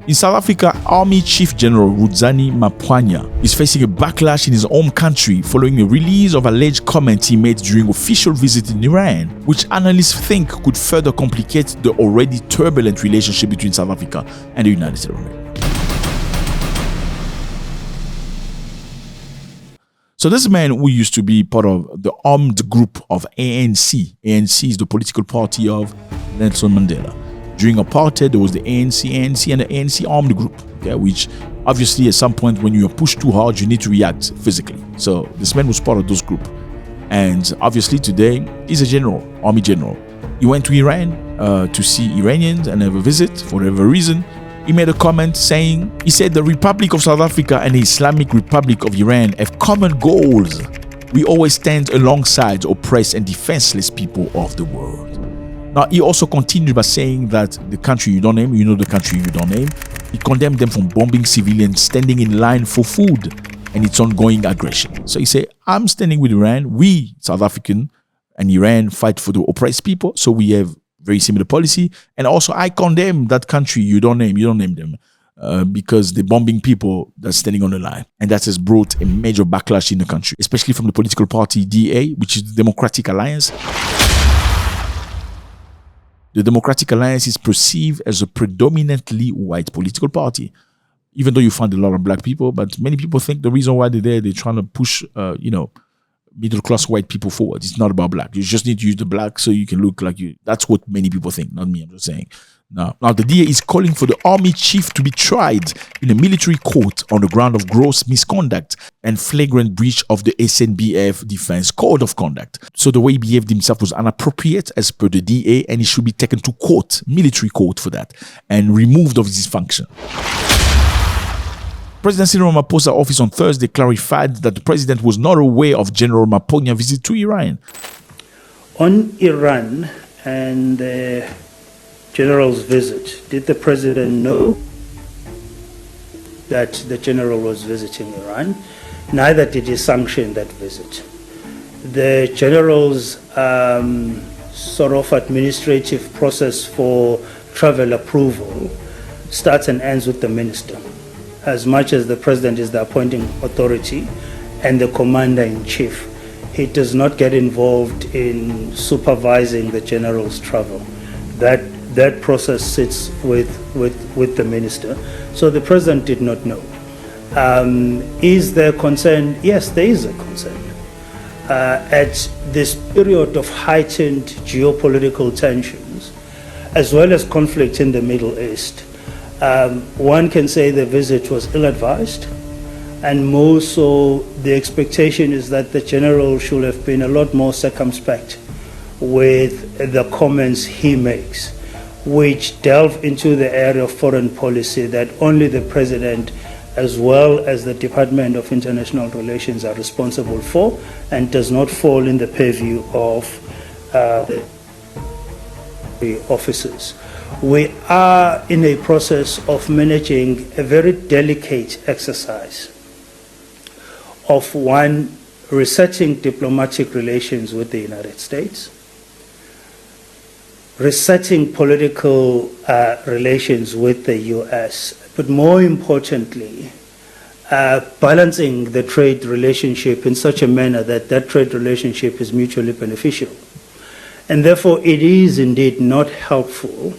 In South Africa, Army Chief General Rudzani Mapwanya is facing a backlash in his home country following a release of alleged comments he made during official visit in Iran, which analysts think could further complicate the already turbulent relationship between South Africa and the United States of America. So this man who used to be part of the armed group of ANC. ANC is the political party of Nelson Mandela. During apartheid, there was the ANC, and the ANC armed group, okay, which obviously at some point when you are pushed too hard, you need to react physically. So this man was part of those group. And obviously today, he's a general, army general. He went to Iran to see Iranians and have a visit for whatever reason. He made a comment saying, he said the Republic of South Africa and the Islamic Republic of Iran have common goals. We always stand alongside oppressed and defenseless people of the world. Now, he also continued by saying that the country you don't name, you know the country you don't name, he condemned them from bombing civilians standing in line for food and its ongoing aggression. So he said, I'm standing with Iran. We, South African and Iran, fight for the oppressed people. So we have very similar policy. And also, I condemn that country you don't name them because they're bombing people that's standing on the line. And that has brought a major backlash in the country, especially from the political party DA, which is the Democratic Alliance. The Democratic Alliance is perceived as a predominantly white political party, even though you find a lot of black people. But many people think the reason why they're there, they're trying to push, middle-class white people forward. It's not about black. You just need to use the black so you can look like you. That's what many people think, not me. I'm just saying. Now the DA is calling for the army chief to be tried in a military court on the ground of gross misconduct and flagrant breach of the SNBF Defense Code of Conduct. So the way he behaved himself was inappropriate as per the DA, and he should be taken to court, military court for that, and removed of his function. President Cyril Ramaphosa's office on Thursday clarified that the president was not aware of General Mapwana's visit to Iran. On Iran and the general's visit, did the president know that the general was visiting Iran? Neither did he sanction that visit. The general's sort of administrative process for travel approval starts and ends with the minister. As much as the president is the appointing authority and the commander-in-chief, he does not get involved in supervising the general's travel. That process sits with the minister. So the president did not know. Is there concern? Yes, there is a concern. At this period of heightened geopolitical tensions, as well as conflict in the Middle East, one can say the visit was ill-advised, and more so the expectation is that the general should have been a lot more circumspect with the comments he makes, which delve into the area of foreign policy that only the president as well as the Department of International Relations are responsible for, and does not fall in the purview of the officers. We are in a process of managing a very delicate exercise of one, resetting diplomatic relations with the United States, resetting political relations with the US, but more importantly, balancing the trade relationship in such a manner that that trade relationship is mutually beneficial. And therefore, it is indeed not helpful.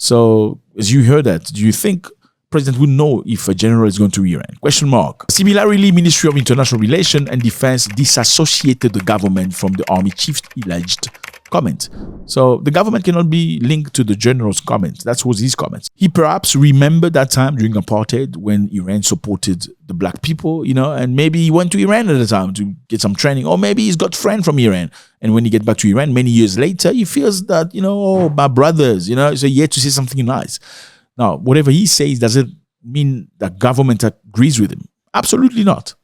So, as you heard that, do you think President would know if a general is going to Iran? Question mark. Similarly, Ministry of International Relations and Defense disassociated the government from the army chief's alleged comment. So the government cannot be linked to the general's comments. That was his comments. He perhaps remembered that time during apartheid when Iran supported the black people, and maybe he went to Iran at the time to get some training, or maybe he's got friends from Iran. And when he gets back to Iran many years later, he feels that, oh, my brothers, so he had to say something nice. Now, whatever he says, does it mean that government agrees with him? Absolutely not.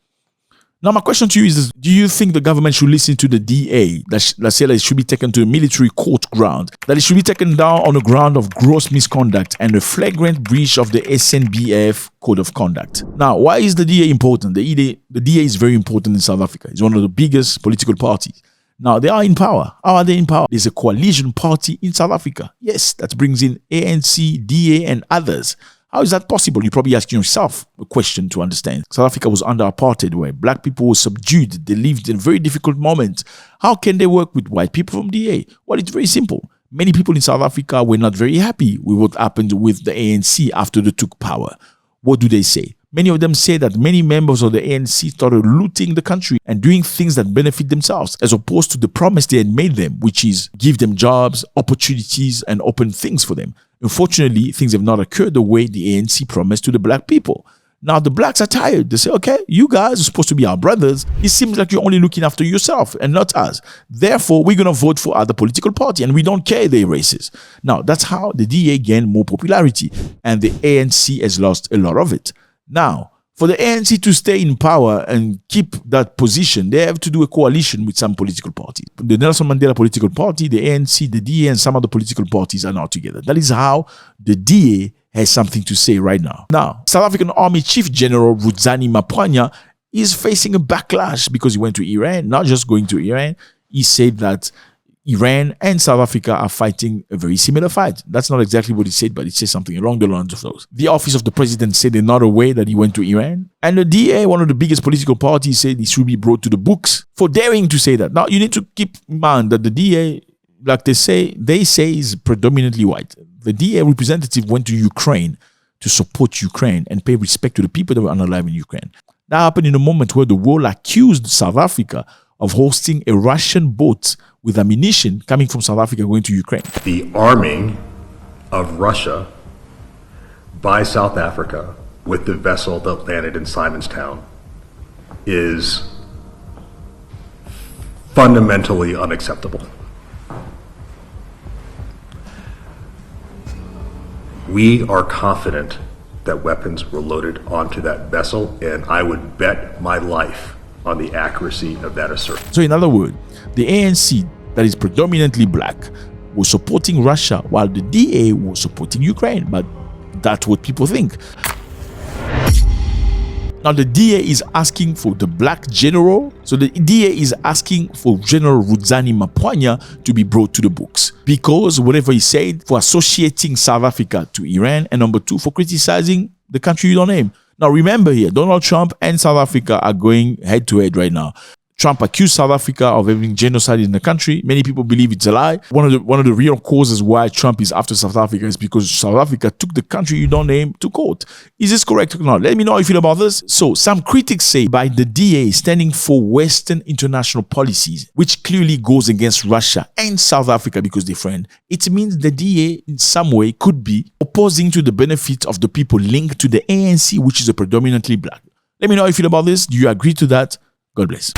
Now, my question to you is, do you think the government should listen to the DA, that say that it should be taken to a military court ground, that it should be taken down on the ground of gross misconduct and a flagrant breach of the SNBF Code of Conduct? Now, why is the DA important? The DA is very important in South Africa. It's one of the biggest political parties. Now, they are in power. How are they in power? There's a coalition party in South Africa. Yes, that brings in ANC, DA, and others. How is that possible? You're probably asking yourself a question to understand. South Africa was under apartheid where black people were subdued. They lived in a very difficult moment. How can they work with white people from DA? Well, it's very simple. Many people in South Africa were not very happy with what happened with the ANC after they took power. What do they say? Many of them say that many members of the ANC started looting the country and doing things that benefit themselves, as opposed to the promise they had made them, which is give them jobs, opportunities, and open things for them. Unfortunately, things have not occurred the way the ANC promised to the black people. Now, the blacks are tired. They say, okay, you guys are supposed to be our brothers. It seems like you're only looking after yourself and not us. Therefore, we're going to vote for other political party and we don't care they're racist. Now, that's how the DA gained more popularity and the ANC has lost a lot of it. Now, for the ANC to stay in power and keep that position, they have to do a coalition with some political parties. The Nelson Mandela political party, the ANC, the DA, and some other political parties are now together. That is how the DA has something to say right now. Now, South African Army Chief General Ruzani Mapwanya is facing a backlash because he went to Iran, not just going to Iran. He said that Iran and South Africa are fighting a very similar fight. That's not exactly what he said, but he said something along the lines of those. The office of the president said they're not aware that he went to Iran. And the DA, one of the biggest political parties, said he should be brought to the books for daring to say that. Now, you need to keep in mind that the DA, like they say is predominantly white. The DA representative went to Ukraine to support Ukraine and pay respect to the people that were unalive in Ukraine. That happened in a moment where the world accused South Africa of hosting a Russian boat with ammunition coming from South Africa going to Ukraine. The arming of Russia by South Africa with the vessel that landed in Simonstown is fundamentally unacceptable. We are confident that weapons were loaded onto that vessel, and I would bet my life on the accuracy of that assertion. So in other words, the ANC, that is predominantly black, was supporting Russia while the DA was supporting Ukraine. But that's what people think. Now the DA is asking for the black general. So the DA is asking for General Ruzani Mapwanya to be brought to the books because whatever he said for associating South Africa to Iran, and number two, for criticizing the country you don't name. Now remember here, Donald Trump and South Africa are going head to head right now. Trump accused South Africa of having genocide in the country. Many people believe it's a lie. One of the real causes why Trump is after South Africa is because South Africa took the country you don't name to court. Is this correct or not? Let me know how you feel about this. So some critics say by the DA standing for Western international policies, which clearly goes against Russia and South Africa because they're friends, it means the DA in some way could be opposing to the benefits of the people linked to the ANC, which is a predominantly black. Let me know how you feel about this. Do you agree to that? God bless.